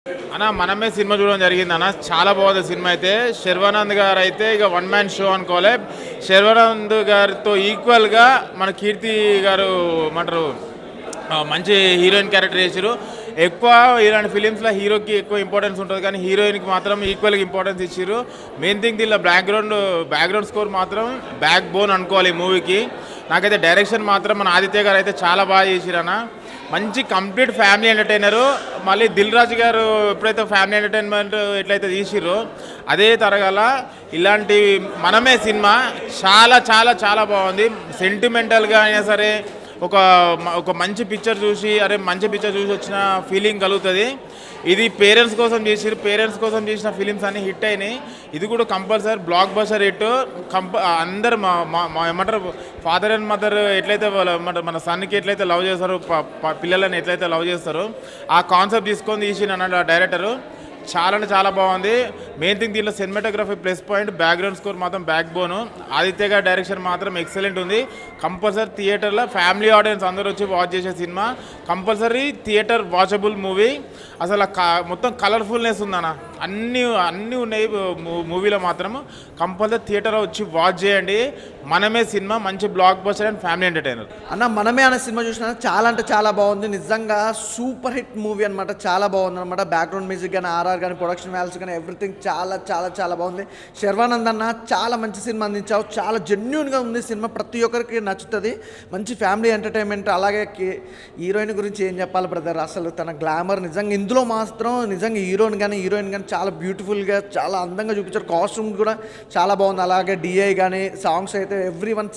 అన్న మనమే సినిమా చూడడం జరిగింది అన్న. చాలా బాగుంది సినిమా అయితే. శర్వానంద్ గారు అయితే ఇక వన్ మ్యాన్ షో అనుకోవాలి. శర్వానంద్ గారితో ఈక్వల్గా మన కీర్తి గారు ఏమంటారు మంచి హీరోయిన్ క్యారెక్టర్ చేశారు. ఎక్కువ ఇలాంటి ఫిలిమ్స్లో హీరోకి ఎక్కువ ఇంపార్టెన్స్ ఉంటుంది, కానీ హీరోయిన్కి మాత్రం ఈక్వల్గా ఇంపార్టెన్స్ ఇచ్చారు. మెయిన్ థింగ్ దీనిలో బ్యాక్గ్రౌండ్ స్కోర్ మాత్రం బ్యాక్ బోన్ అనుకోవాలి ఈ మూవీకి. నాకైతే డైరెక్షన్ మాత్రం మన ఆదిత్య గారు అయితే చాలా బాగా చేసిరన్న. మంచి కంప్లీట్ ఫ్యామిలీ ఎంటర్టైనరు. మళ్ళీ దిల్ రాజు గారు ఎప్పుడైతే ఫ్యామిలీ ఎంటర్టైన్మెంట్ ఎట్లయితే తీసిరో అదే తరగల ఇలాంటి మనమే సినిమా చాలా చాలా చాలా బాగుంది. సెంటిమెంటల్గా అయినా సరే ఒక మంచి పిక్చర్ చూసి మంచి పిక్చర్ చూసి వచ్చిన ఫీలింగ్ కలుగుతుంది. ఇది పేరెంట్స్ కోసం చేసిన ఫిలిమ్స్ అన్ని హిట్ అయినాయి. ఇది కూడా కంపల్సరీ బ్లాక్ బస్టర్ హిట్. అందరు ఏమంటారు ఫాదర్ అండ్ మదర్ ఎట్లయితే మన సన్కి ఎట్లయితే లవ్ చేస్తారో, పిల్లలని ఎట్లయితే లవ్ చేస్తారో ఆ కాన్సెప్ట్ తీసుకొని తీసిన అన్నాడు ఆ డైరెక్టరు. చాలా అంటే చాలా బాగుంది. మెయిన్ థింగ్ దీంట్లో cinematography plus point, background score మాత్రం బ్యాక్ బోను. ఆదిత్య గారి డైరెక్షన్ మాత్రం ఎక్సలెంట్ ఉంది. కంపల్సరీ థియేటర్లో ఫ్యామిలీ ఆడియన్స్ అందరూ వచ్చి వాచ్ చేసే cinema. Compulsory theatre watchable movie. అసలు మొత్తం కలర్ఫుల్నెస్ ఉందన్న. అన్నీ ఉన్నాయి మూవీలో మాత్రం. కంపల్సరీ థియేటర్లో వచ్చి వాచ్ చేయండి. మనమే సినిమా మంచి block buster and family entertainer అన్న. మనమే అనే సినిమా చూసినా చాలా అంటే చాలా బాగుంది. నిజంగా సూపర్ హిట్ మూవీ అనమాట. చాలా బాగుంది అనమాట. బ్యాక్గ్రౌండ్ మ్యూజిక్ కానీ, ఆర్ఆర్ కానీ, ప్రొడక్షన్ వాల్యూస్ కానీ ఎవ్రీథింగ్ చాలా చాలా చాలా బాగుంది. శర్వానంద్ అన్న చాలా మంచి సినిమా అందించావు. చాలా జెన్యూన్గా ఉంది సినిమా. ప్రతి ఒక్కరికి నచ్చుతుంది. మంచి ఫ్యామిలీ ఎంటర్టైన్మెంట్. అలాగే హీరోయిన్ గురించి ఏం చెప్పాలి బ్రదర్, అసలు తన గ్లామర్ నిజంగా ఇందులో మాత్రం నిజంగా హీరోయిన్ కానీ చాలా బ్యూటిఫుల్గా చాలా అందంగా చూపించారు. కాస్ట్యూమ్ కూడా చాలా బాగుంది. అలాగే డిఐ కానీ సాంగ్స్ అయితే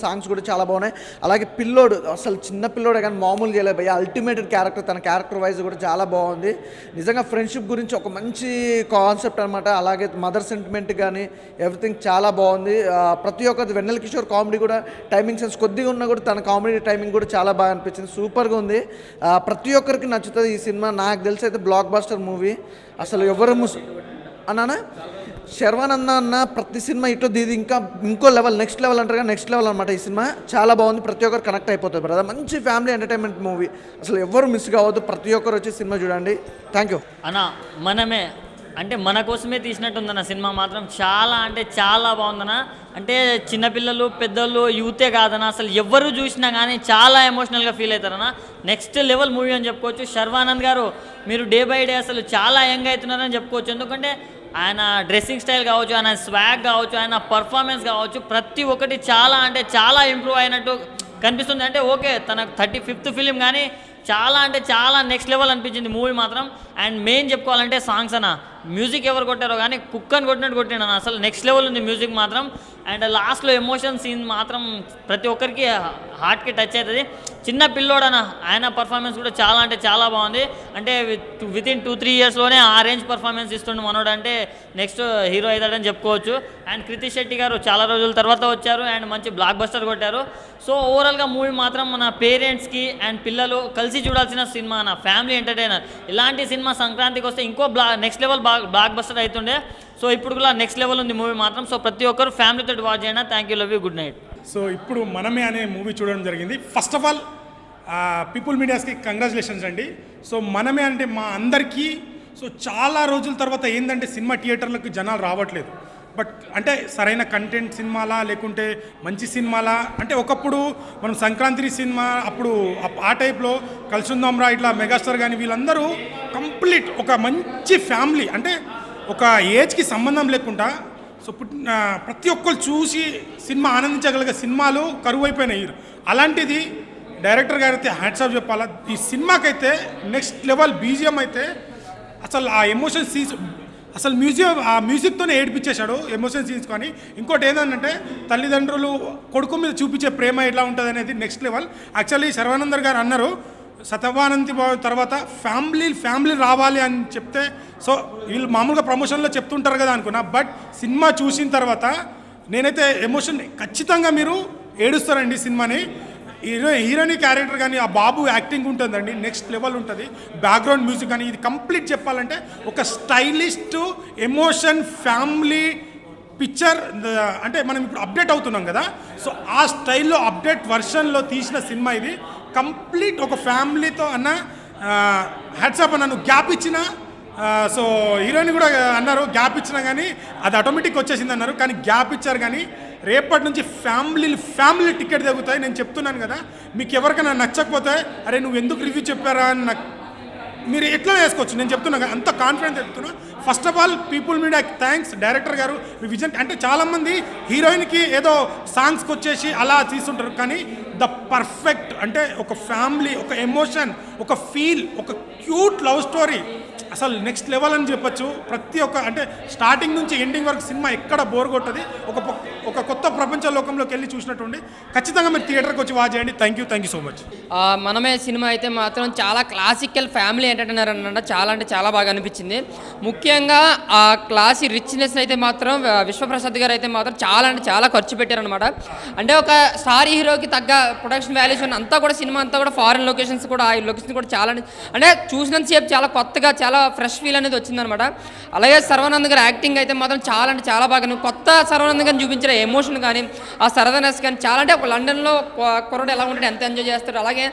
సాంగ్స్ కూడా చాలా బాగున్నాయి. అలాగే పిల్లోడు అసలు చిన్న పిల్లోడే కానీ మామూలు చేయలేదు భయ్య. అల్టిమేటెడ్ క్యారెక్టర్. తన క్యారెక్టర్ వైజ్ కూడా చాలా బాగుంది. నిజంగా ఫ్రెండ్షిప్ గురించి ఒక మంచి కాన్సెప్ట్ అనమాట. అలాగే మదర్ సెంటిమెంట్ కానీ ఎవ్రీథింగ్ చాలా బాగుంది. ప్రతి ఒక్కరి వెన్నెల కిషోర్ కామెడీ కూడా టైమింగ్ సెన్స్ కొద్దిగా ఉన్నా కూడా తన కామెడీ టైమింగ్ కూడా చాలా బాగా అనిపించింది. సూపర్గా ఉంది. ప్రతి ఒక్కరికి నచ్చుతుంది ఈ సినిమా. నాకు తెలిసి అయితే బ్లాక్ బస్టర్ మూవీ. అసలు ఎవరు అన్నానా శర్వానంద్ అన్న ప్రతి సినిమా ఇట్లో ఇది ఇంకో లెవెల్, నెక్స్ట్ లెవెల్ అంటారు కదా, నెక్స్ట్ లెవెల్ అనమాట ఈ సినిమా. చాలా బాగుంది. ప్రతి ఒక్కరు కనెక్ట్ అయిపోతుంది బ్రదర్. మంచి ఫ్యామిలీ ఎంటర్టైన్మెంట్ మూవీ. అసలు ఎవరు మిస్ కావద్దు. ప్రతి ఒక్కరు వచ్చి సినిమా చూడండి. థ్యాంక్ యూ అన్న. మనమే అంటే మన కోసమే తీసినట్టుందన్న సినిమా మాత్రం. చాలా అంటే చాలా బాగుందన్న. అంటే చిన్నపిల్లలు, పెద్దలు, యూతే కాదన్న, అసలు ఎవరు చూసినా కానీ చాలా ఎమోషనల్గా ఫీల్ అవుతారన్న. నెక్స్ట్ లెవెల్ మూవీ అని చెప్పుకోవచ్చు. శర్వానంద్ గారు మీరు డే బై డే అసలు చాలా యంగ్ అవుతున్నారని చెప్పుకోవచ్చు. ఎందుకంటే ఆయన డ్రెస్సింగ్ స్టైల్ కావచ్చు, ఆయన స్వాగ్ కావచ్చు, ఆయన పర్ఫార్మెన్స్ కావచ్చు, ప్రతి ఒక్కటి చాలా అంటే చాలా ఇంప్రూవ్ అయినట్టు కనిపిస్తుంది. అంటే ఓకే తన 35th ఫిలిం కానీ చాలా అంటే చాలా నెక్స్ట్ లెవెల్ అనిపించింది మూవీ మాత్రం. అండ్ మెయిన్ చెప్పుకోవాలంటే సాంగ్స్ అన్న. మ్యూజిక్ ఎవరు కొట్టారో కానీ కుక్కని కొట్టినట్టు కొట్టిన అసలు నెక్స్ట్ లెవెల్ ఉంది మ్యూజిక్ మాత్రం. అండ్ లాస్ట్లో ఎమోషన్ సీన్ మాత్రం ప్రతి ఒక్కరికి హార్ట్కి టచ్ అవుతుంది. చిన్న పిల్లోడన ఆయన పర్ఫార్మెన్స్ కూడా చాలా అంటే చాలా బాగుంది. అంటే వితిన్ 2-3 ఇయర్స్లోనే ఆ రేంజ్ పర్ఫార్మెన్స్ ఇస్తుండే మనోడు. అంటే నెక్స్ట్ హీరో అవుతాడని చెప్పుకోవచ్చు. అండ్ కృతి శెట్టి గారు చాలా రోజుల తర్వాత వచ్చారు అండ్ మంచి బ్లాక్ బస్టర్ కొట్టారు. సో ఓవరాల్గా మూవీ మాత్రం మన పేరెంట్స్కి అండ్ పిల్లలు కలిసి చూడాల్సిన సినిమా అన్న. Family entertainer. ఇలాంటి సినిమా సంక్రాంతికి వస్తే ఇంకో నెక్స్ట్ లెవెల్ బ్లాక్ బస్టర్ అవుతుండే. సో ఇప్పుడు కూడా నెక్స్ట్ లెవెల్ ఉంది మూవీ మాత్రం. సో ప్రతి ఒక్కరు ఫ్యామిలీతో వాచ్ చేయండి. Thank you, love you, good night. So ఇప్పుడు మనమే అనే మూవీ చూడడం జరిగింది. ఫస్ట్ ఆఫ్ ఆల్ పీపుల్ మీడియాస్కి కంగ్రాచులేషన్స్ అండి. సో మనమే అంటే మా అందరికీ సో చాలా రోజుల తర్వాత ఏంటంటే సినిమా థియేటర్లకు జనాలు రావట్లేదు. బట్ అంటే సరైన కంటెంట్ సినిమాలా లేకుంటే మంచి సినిమాలా అంటే ఒకప్పుడు మనం సంక్రాంతి సినిమా అప్పుడు ఆ టైప్లో కలిసిందాంరా ఇట్లా మెగాస్టార్ కానీ వీళ్ళందరూ కంప్లీట్ ఒక మంచి ఫ్యామిలీ అంటే ఒక ఏజ్కి సంబంధం లేకుండా సో ప్రతి ఒక్కరు చూసి సినిమా ఆనందించగలిగే సినిమాలు కరువైపోయినాయి. అలాంటిది డైరెక్టర్ గారు అయితే హ్యాట్స్ ఆఫ్ చెప్పాలా. ఈ సినిమాకైతే నెక్స్ట్ లెవెల్ బీజిఎం అయితే అసలు ఆ ఎమోషన్ సీన్స్ అసలు మ్యూజిక్తోనే ఏడిపించేశాడు ఎమోషన్ సీన్స్. కానీ ఇంకోటి ఏంటంటే తల్లిదండ్రులు కొడుకు మీద చూపించే ప్రేమ ఎట్లా ఉంటుంది అనేది నెక్స్ట్ లెవెల్. యాక్చువల్లీ శర్వానంద్ గారు అన్నారు శతవానంతి తర్వాత ఫ్యామిలీ రావాలి అని చెప్తే సో వీళ్ళు మామూలుగా ప్రమోషన్లో చెప్తుంటారు కదా అనుకున్నా. బట్ సినిమా చూసిన తర్వాత నేనైతే ఎమోషన్ ఖచ్చితంగా మీరు ఏడుస్తారండి సినిమాని. హీరోయిన్ క్యారెక్టర్ కానీ ఆ బాబు యాక్టింగ్ ఉంటుందండి నెక్స్ట్ లెవెల్ ఉంటుంది. బ్యాక్గ్రౌండ్ మ్యూజిక్ కానీ ఇది కంప్లీట్ చెప్పాలంటే ఒక స్టైలిస్ట్ ఎమోషన్ ఫ్యామిలీ పిక్చర్. అంటే మనం ఇప్పుడు అప్డేట్ అవుతున్నాం కదా, సో ఆ స్టైల్లో అప్డేట్ వర్షన్లో తీసిన సినిమా ఇది. కంప్లీట్ ఒక ఫ్యామిలీతో అన్న హ్యాట్సాప్ నన్ను గ్యాప్ ఇచ్చిన సో హీరోయిన్ కూడా అన్నారు గ్యాప్ ఇచ్చినా కానీ అది ఆటోమేటిక్ వచ్చేసింది అన్నారు, కానీ గ్యాప్ ఇచ్చారు. కానీ రేపటి నుంచి ఫ్యామిలీ టికెట్ తగ్గుతాయి. నేను చెప్తున్నాను కదా, మీకు ఎవరికైనా నచ్చకపోతే అరే నువ్వు ఎందుకు రివ్యూ చెప్పారా అని నాకు మీరు ఎట్లా వేసుకోవచ్చు. నేను చెప్తున్నా కదా, అంత కాన్ఫిడెన్స్ చెప్తున్నా. First of all people media thanks, director గారు మీ విజన్. అంటే చాలామంది హీరోయిన్కి ఏదో సాంగ్స్కి వచ్చేసి అలా తీసుంటారు, కానీ ద పర్ఫెక్ట్ అంటే ఒక ఫ్యామిలీ, ఒక ఎమోషన్, ఒక ఫీల్, ఒక క్యూట్ లవ్ స్టోరీ, అసలు నెక్స్ట్ లెవెల్ అని చెప్పొచ్చు. ప్రతి ఒక్క అంటే స్టార్టింగ్ నుంచి ఎండింగ్ వరకు సినిమా ఎక్కడ బోర్ కొట్టది. ఒక కొత్త ప్రపంచ లోకంలోకి వెళ్ళి చూసినట్టుండి. ఖచ్చితంగా మీరు థియేటర్కి వచ్చి వాచ్ చేయండి. Thank you so much. మనమే సినిమా అయితే మాత్రం చాలా క్లాసికల్ ఫ్యామిలీ ఎంటర్టైనర్ అన్నమాట. చాలా అంటే చాలా బాగా అనిపించింది. ముఖ్యంగా ఆ క్లాసీ రిచ్నెస్ అయితే మాత్రం విశ్వప్రసాద్ గారు అయితే మాత్రం చాలా అంటే చాలా ఖర్చు పెట్టారనమాట. అంటే ఒక స్టార్ హీరోకి తగ్గ ప్రొడక్షన్ వాల్యూస్ అంతా కూడా సినిమా అంతా కూడా ఫారిన్ లొకేషన్స్ కూడా, ఆ లొకేషన్ కూడా చాలా అంటే చూసినంతసేపు చాలా కొత్తగా చాలా ఫ్రెష్ ఫీల్ అనేది వచ్చిందనమాట. అలాగే సర్వానంద్ గారి యాక్టింగ్ అయితే మాత్రం చాలా అంటే చాలా బాగా, కొత్త సర్వానంద్ గారిని చూపించిన ఎమోషన్ కానీ ఆ సరదానెస్ కానీ చాలా అంటే ఒక లండన్లో కుర్రాడు ఎలా ఉంటాడు, ఎంత ఎంజాయ్ చేస్తారు, అలాగే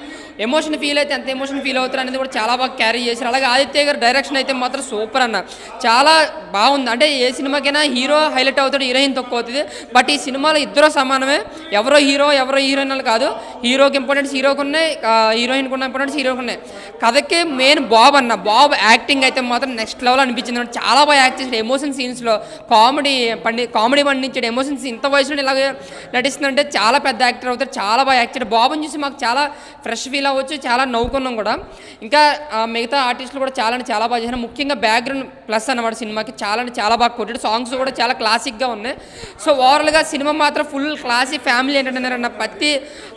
ఎమోషన్ ఫీల్ అయితే ఎంత ఎమోషన్ ఫీల్ అవుతారు అనేది కూడా చాలా బాగా క్యారీ చేశారు. అలాగే ఆదిత్య గారి డైరెక్షన్ అయితే మాత్రం సూపర్ అన్న, చాలా బాగుంది. అంటే ఏ సినిమాకైనా హీరో హైలైట్ అవుతాడు, హీరోయిన్ తక్కువ అవుతుంది. బట్ ఈ సినిమాలో ఇద్దరు సమానమే, ఎవరో హీరో ఎవరో హీరోయిన్ కాదు. హీరోకి ఇంపార్టెన్స్ హీరోకి ఉన్నాయి, హీరోయిన్కి ఉన్న ఇంపార్టెన్స్ హీరోకి ఉన్నాయి. కథకి మెయిన్ బాబ్ అన్న, బాబ్ యాక్టింగ్ అయితే మాత్రం నెక్స్ట్ లెవెల్ అనిపించింది. చాలా బాగా యాక్ట్ చేసాడు. ఎమోషన్ సీన్స్లో కామెడీ పండించాడు. ఎమోషన్స్ ఇంత వయసులో ఇలాగే నటిస్తుందంటే చాలా పెద్ద యాక్టర్ అవుతారు. చాలా బాగా యాక్ట్ చేశాడు. బాబుని చూసి మాకు చాలా ఫ్రెష్ ఫీల్ అవ్వచ్చు, చాలా నవ్వుకున్నాం కూడా. ఇంకా మిగతా ఆర్టిస్టులు కూడా చాలా అంటే చాలా బాగా చేశారు. ముఖ్యంగా బ్యాక్గ్రౌండ్ ప్లస్ అన్నమాట సినిమాకి, చాలా అంటే చాలా బాగా కొట్టాడు. సాంగ్స్ కూడా చాలా క్లాసిక్గా ఉన్నాయి. సో ఓవరాల్గా సినిమా మాత్రం ఫుల్ క్లాసీ ఫ్యామిలీ ఎంటర్టైనర్ అన్న,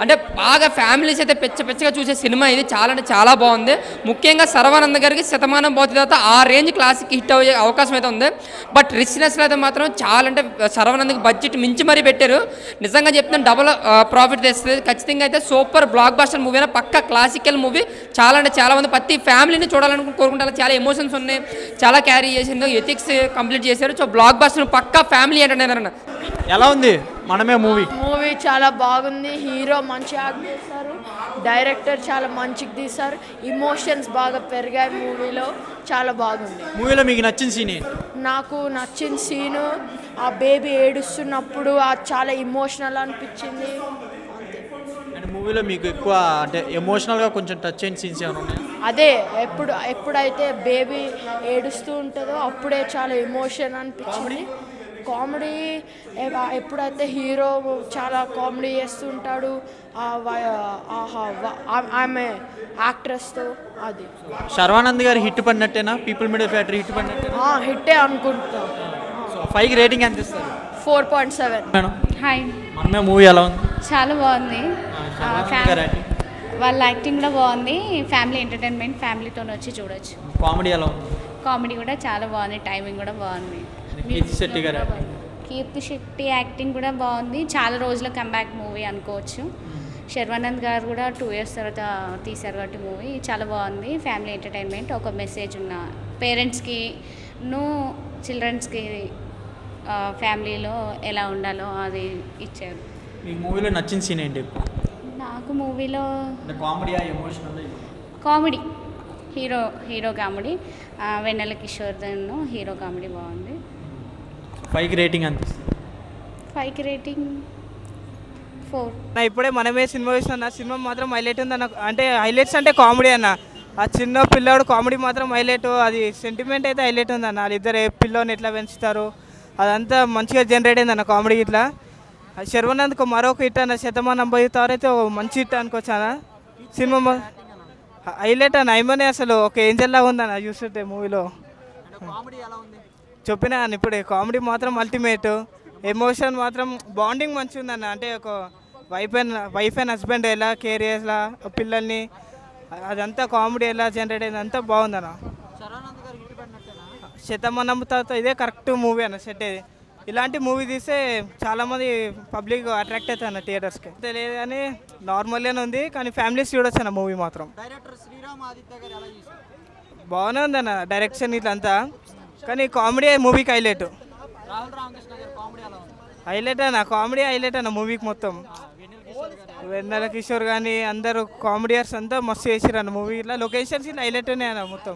అంటే బాగా ఫ్యామిలీస్ అయితే పెచ్చగా చూసే సినిమా ఇది. చాలా అంటే చాలా బాగుంది. ముఖ్యంగా సర్వానంద్ గారికి శతమానం పోతే తర్వాత ఆ రేంజ్ క్లాసిక్ హిట్ అయ్యే అవకాశం అయితే ఉంది. బట్ రిచ్నెస్లో అయితే మాత్రం చాలా అంటే సర్వానంద్కి బడ్జెట్ మించి మరీ పెట్టారు. నిజంగా చెప్తాను డబుల్ ప్రాఫిట్ తెస్తుంది ఖచ్చితంగా. అయితే సూపర్ బ్లాక్ బాస్టర్ మూవీ అయినా పక్క క్లాసికల్ మూవీ. చాలా అంటే చాలా మంది ప్రతి ఫ్యామిలీని చూడాలని కోరుకుంటారు. చాలా ఎమోషన్స్ ఉన్నాయి, చాలా క్యారీ చేసింది, ఎథిక్స్ కంప్లీట్ చేశారు. సో బ్లాక్ బాస్టర్ పక్కా ఫ్యామిలీ ఎంటర్టైనర్ అన్న. ఎలా ఉంది మనమే మూవీ? మూవీ చాలా బాగుంది. హీరో మంచి యాక్ట్ చేస్తారు, డైరెక్టర్ చాలా మంచిగా తీస్తారు, ఇమోషన్స్ బాగా పెరిగాయి మూవీలో. చాలా బాగుంది. మూవీలో మీకు నచ్చిన సీన్ ఏంటి? నాకు నచ్చిన సీను ఆ బేబీ ఏడుస్తున్నప్పుడు అది చాలా ఇమోషనల్ అనిపించింది. అండ్ మూవీలో మీకు ఎక్కువ అంటే ఎమోషనల్గా కొంచెం టచ్ అయిన సీన్స్ ఏమైనా ఉన్నాయి? అదే ఎప్పుడైతే బేబీ ఏడుస్తూ ఉంటుందో అప్పుడే చాలా ఎమోషన్ అనిపించింది. కామెడీ ఎప్పుడైతే హీరో చాలా కామెడీ చేస్తుంటాడు ఆమె యాక్ట్రెస్తో, అది. శర్వానంద్ గారు హిట్ పడినట్టేనా? పీపుల్ మీడియా ఫ్యాక్టరీ హిట్ పడినట్టేనా? హిట్టే అనుకుంటున్నాం. 5కి రేటింగ్ ఎంత ఇస్తారు? 4.7. మేడం హాయ్, మనమే మూవీ ఎలా ఉంది? చాలా బాగుంది. శర్వానంద్ గారు యాక్టింగ్, వాళ్ళ యాక్టింగ్ కూడా బాగుంది. ఫ్యామిలీ ఎంటర్టైన్మెంట్, ఫ్యామిలీతో వచ్చి చూడొచ్చు. కామెడీ ఎలా ఉంది? కామెడీ కూడా చాలా బాగుంది, టైమింగ్ కూడా బాగుంది. కీర్తి శెట్టి గారు యాక్టింగ్, కీర్తి శెట్టి యాక్టింగ్ కూడా బాగుంది. చాలా రోజుల కంబ్యాక్ మూవీ అనుకోవచ్చు. శర్వానంద్ గారు కూడా 2 years తర్వాత తీశారు కాబట్టి మూవీ చాలా బాగుంది. ఫ్యామిలీ ఎంటర్టైన్మెంట్, ఒక మెసేజ్ ఉన్న పేరెంట్స్కి చిల్డ్రన్స్కి ఫ్యామిలీలో ఎలా ఉండాలో అది ఇచ్చారు. మీకు మూవీలో నచ్చిన సీన్ ఏంటి? నాకు మూవీలో comedy emotional? Comedy, hero comedy, Vennela Kishore hero comedy బాగుంది. 5కి రేటింగ్ ఎంత ఇస్తారు? 5కి రేటింగ్ 4. నా ఇప్పుడే మనమే సినిమా చూసిన సినిమా మాత్రం హైలైట్ ఉంది అన్న. అంటే హైలైట్స్ అంటే కామెడీ అన్న. ఆ చిన్న పిల్లాడు కామెడీ మాత్రం హైలైట్. అది సెంటిమెంట్ అయితే హైలైట్ ఉంది అన్న. వాళ్ళిద్దరు పిల్లోని ఎట్లా పెంచుతారు అదంతా మంచిగా జనరేట్ అయింది అన్న కామెడీ ఇట్లా. శర్వానంద్కు మరొక హిట్ అన్న, శతమానం పోతారు అయితే మంచి హిట్ అనుకోవచ్చు అన్న. సినిమా హైలైట్ అన్న. ఐమనే అసలు ఒక ఏంజల్ లాగా ఉందన్న చూస్తుంటే మూవీలో. చెప్పినా అన్న ఇప్పుడే కామెడీ మాత్రం అల్టిమేట్. ఎమోషన్ మాత్రం బాండింగ్ మంచిగా ఉందన్న. అంటే ఒక వైఫ్ అండ్ హస్బెండ్ ఎలా కేర్ చేయాలా పిల్లల్ని, అదంతా కామెడీ ఎలా జనరేట్ అయింది అంతా బాగుందన్న. శతమానం తర్వాత ఇదే కరెక్ట్ మూవీ అన్న సెట్. ఇలాంటి మూవీ తీస్తే చాలామంది పబ్లిక్ అట్రాక్ట్ అవుతుంది అన్న థియేటర్స్కి. తెలియదు కానీ నార్మల్గానే ఉంది, కానీ ఫ్యామిలీస్ చూడొచ్చు అన్న మూవీ మాత్రం. బాగానే ఉందన్న డైరెక్షన్ ఇట్లంతా, కానీ కామెడీ మూవీకి హైలైట్. హైలైట్ అన్న, కామెడీ హైలైట్ అన్న మూవీకి మొత్తం. వెన్నెల కిషోర్ కానీ అందరూ కామెడియర్స్ అంతా మస్తు చేసారు అన్న మూవీ. ఇట్లా లొకేషన్స్ ఇట్లా హైలైట్ ఉన్నాయి అన్న మొత్తం.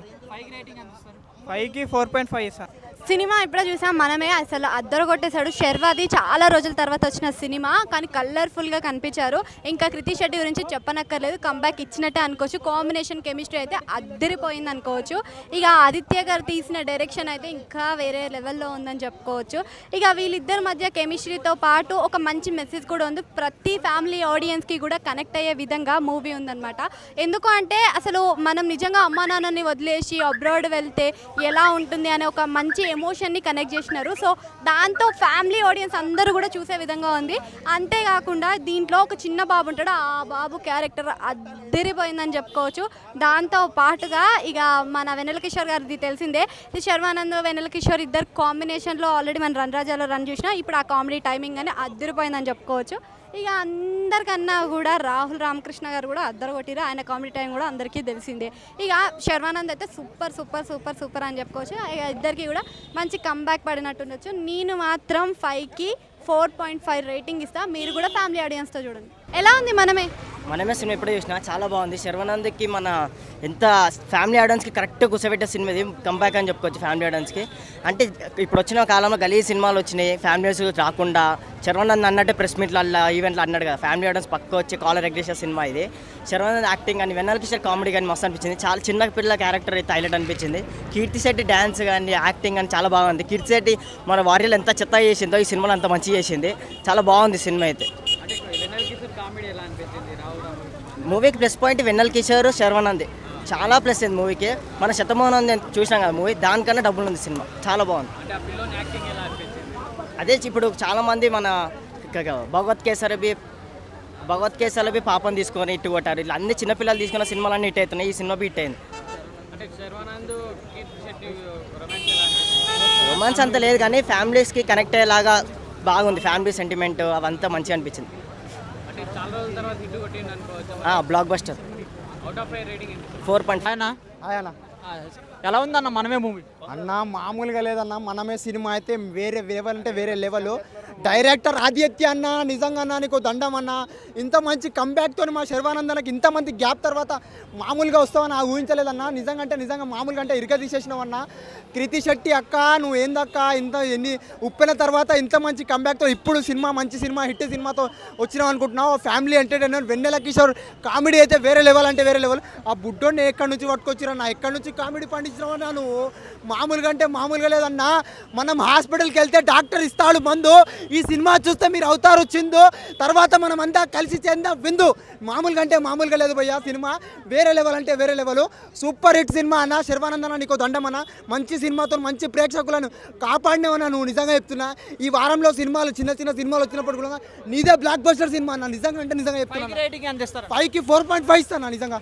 5కి 4.5 ఇస్తాను. సినిమా ఇప్పుడే చూసాం మనమే, అసలు అద్దరు కొట్టేశాడు. శర్వాది చాలా రోజుల తర్వాత వచ్చిన సినిమా, కానీ కలర్ఫుల్గా కనిపించారు. ఇంకా కృతి శెట్టి గురించి చెప్పనక్కర్లేదు, కంబ్యాక్ ఇచ్చినట్టే అనుకోవచ్చు. కాంబినేషన్ కెమిస్ట్రీ అయితే అద్దరిపోయింది అనుకోవచ్చు. ఇక ఆదిత్య గారు తీసిన డైరెక్షన్ అయితే ఇంకా వేరే లెవెల్లో ఉందని చెప్పుకోవచ్చు. ఇక వీళ్ళిద్దరి మధ్య కెమిస్ట్రీతో పాటు ఒక మంచి మెసేజ్ కూడా ఉంది. ప్రతి ఫ్యామిలీ ఆడియన్స్కి కూడా కనెక్ట్ అయ్యే విధంగా మూవీ ఉందన్నమాట. ఎందుకు అంటే అసలు మనం నిజంగా అమ్మా నాన్నని వదిలేసి అబ్రాడ్ వెళ్తే ఎలా ఉంటుంది అనే ఒక మంచి ఎమోషన్ని కనెక్ట్ చేసినారు. సో దాంతో ఫ్యామిలీ ఆడియన్స్ అందరూ కూడా చూసే విధంగా ఉంది. అంతేకాకుండా దీంట్లో ఒక చిన్న బాబు ఉంటాడు, ఆ బాబు క్యారెక్టర్ అద్దరిపోయిందని చెప్పుకోవచ్చు. దాంతో పాటుగా ఇక మన వెన్నెల కిషోర్ గారిది తెలిసిందే, శర్వానంద్ వెన్నెల కిషోర్ ఇద్దరు కాంబినేషన్లో ఆల్రెడీ మన రన్ రాజాలో రన్ చూసినా, ఇప్పుడు ఆ కామెడీ టైమింగ్ అని అద్దరిపోయిందని చెప్పుకోవచ్చు. ఇక అందరికన్నా కూడా రాహుల్ రామకృష్ణ గారు కూడా అద్దరు కొట్టిరు, ఆయన కామెడీ టైం కూడా అందరికీ తెలిసిందే. ఇక శర్వానంద్ అయితే సూపర్ సూపర్ సూపర్ సూపర్ అని చెప్పుకోవచ్చు. ఇక ఇద్దరికి కూడా మంచి కంబ్యాక్ పడినట్టు ఉండొచ్చు. నేను మాత్రం 5కి 4.5 రేటింగ్ ఇస్తా. మీరు కూడా ఫ్యామిలీ ఆడియన్స్తో చూడండి. ఎలా ఉంది మనమే సినిమా ఎప్పుడో చూసినా చాలా బాగుంది. శర్వానంద్కి మన ఎంత ఫ్యామిలీ ఆడియన్స్కి కరెక్ట్ కూర్చోబెట్టే సినిమా ఇది, కంబ్యాక్ అని చెప్పుకోవచ్చు ఫ్యామిలీ ఆడియన్స్కి. అంటే ఇప్పుడు వచ్చిన కాలంలో గలీ సినిమాలు వచ్చినాయి, ఫ్యామిలీస్ రాకుండా శర్వానంద్ అన్నట్టే ప్రెస్ మీట్లలో ఈవెంట్లు అన్నాడు కదా, ఫ్యామిలీ ఆడియన్స్ పక్క వచ్చి కాలర్ రెగ్యులేషన్ సినిమా ఇది. శర్వానంద్ యాక్టింగ్ కానీ వెన్నెల కిషోర్ కామెడీ కానీ మస్తు అనిపించింది. చాలా చిన్న పిల్లల క్యారెక్టర్ అయితే హైలైట్ అనిపించింది. కీర్తి శెట్టి డ్యాన్స్ కానీ యాక్టింగ్ కానీ చాలా బాగుంది. కీర్తి శెట్టి మన వారియలు ఎంత చెత్త చేసిందో ఈ సినిమాలో అంత మంచిగా చేసింది. చాలా బాగుంది సినిమా అయితే. మూవీకి ప్లస్ పాయింట్ వెన్నెల కిషోర్ శర్వానంద్ చాలా ప్లస్ అయింది మూవీకి. మన శతమోహనం చూసినాం కదా మూవీ, దానికన్నా డబ్బులు ఉంది సినిమా, చాలా బాగుంది. అదే ఇప్పుడు చాలామంది మన భగవత్ కేసరబి పాపం తీసుకొని ఇట్టు కొట్టారు, ఇట్లా అన్ని చిన్నపిల్లలు తీసుకున్న సినిమాలన్నీ హిట్ అవుతున్నాయి. ఈ సినిమా హిట్ అయింది. రొమాన్స్ అంత లేదు కానీ ఫ్యామిలీస్కి కనెక్ట్ అయ్యేలాగా బాగుంది. ఫ్యామిలీ సెంటిమెంట్ అవంతా మంచిగా అనిపించింది. Block buster 4.5. అన్న ఎలా ఉందన్న మనమే మూవీ? అన్న మామూలుగా లేదన్న, మనమే సినిమా అయితే వేరే లెవెల్ అంటే వేరే లెవెల్. డైరెక్టర్ ఆదిత్య అన్న నిజంగా అన్న నీకు దండం అన్న. ఇంత మంచి కంబ్యాక్తో మా శర్వానందనకి ఇంతమంది గ్యాప్ తర్వాత మామూలుగా వస్తావని ఊహించలేదన్న. నిజంగా అంటే నిజంగా మామూలుగా అంటే ఇరగ తీసేసినావన్న. కృతి శెట్టి అక్క నువ్వు ఏందక్క, ఎన్ని ఉప్పిన తర్వాత ఇంత మంచి కంబ్యాక్తో ఇప్పుడు సినిమా మంచి సినిమా హిట్ సినిమాతో వచ్చినావు అనుకుంటున్నావు. ఫ్యామిలీ ఎంటర్టైనర్ వెన్నెల కిషోర్ కామెడీ అయితే వేరే లెవెల్ అంటే వేరే లెవెల్. ఆ బుడ్డోని ఎక్కడి నుంచి పట్టుకొచ్చిరన్నా, ఎక్కడి నుంచి కామెడీ పండించినావన్నా నువ్వు. మామూలుగా అంటే మామూలుగా లేదన్నా. మనం హాస్పిటల్కి వెళ్తే డాక్టర్ ఇస్తాడు మందు, ఈ సినిమా చూస్తే మీరు అవుతారు చిందు, తర్వాత మనం అంతా కలిసి చెందా విందు. మామూలుగా అంటే మామూలుగా లేదు భయ్యా, సినిమా వేరే లెవెల్ అంటే వేరే లెవెల్. సూపర్ హిట్ సినిమా అన్న. శర్వానందన నీకు దండమన్న. మంచి సినిమాతో మంచి ప్రేక్షకులను కాపాడినవన్నా నువ్వు, నిజంగా చెప్తున్నా. ఈ వారంలో సినిమాలు చిన్న చిన్న సినిమాలు వచ్చినప్పుడు కూడా నీదే బ్లాక్ బస్టర్ సినిమా అన్న. నిజంగా అంటే నిజంగా చెప్తున్నా. 5కి 4.5 ఇస్తాను నిజంగా.